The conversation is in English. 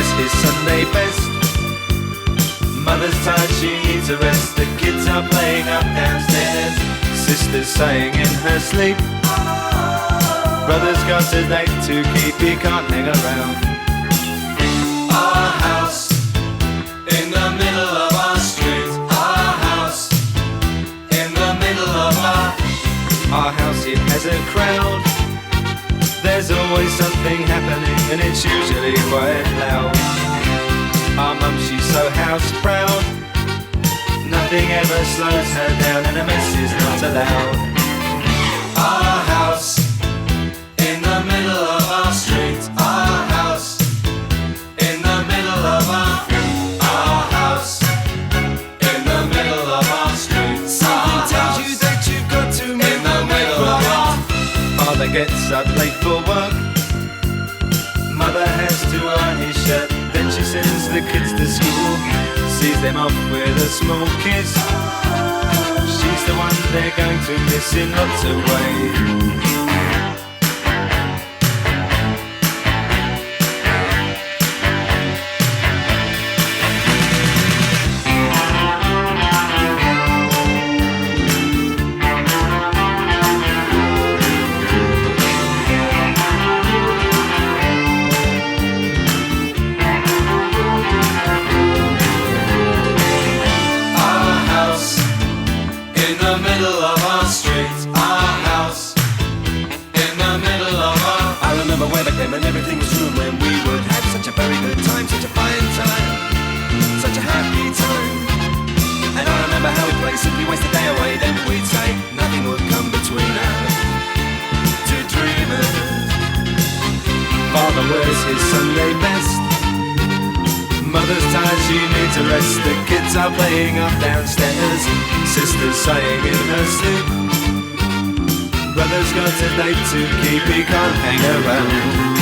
wears his Sunday best. Mother's tired, she needs a rest. The kids are playing up downstairs. Sister's sighing in her sleep. Brother's got a date to keep, he can't hang around. Our house in the middle of our street. Our house in the middle of our house, it has a crowd. There's always something happening and it's usually quite loud. Our mum, she's so house proud. Nothing ever slows her down and a mess is not allowed. Our house in the middle of our street. Our house in the middle of our house in the middle of our street. Something tells you that you've got to move in the middle of our. Father gets up late for work. Mother has to iron his shirt. Then she sends the kids to school, sees them off with a small kiss. She's the one they're going to miss in lots of ways. And everything was true when we would have such a very good time, such a fine time, such a happy time. And I remember how we'd play, simply waste the day away. Then we'd say nothing would come between us, two dreamers. Father wears his Sunday best. Mother's tired, she needs a rest. The kids are playing up downstairs. Sister's sighing in her sleep. Brother's got a date to keep, he can't hang around.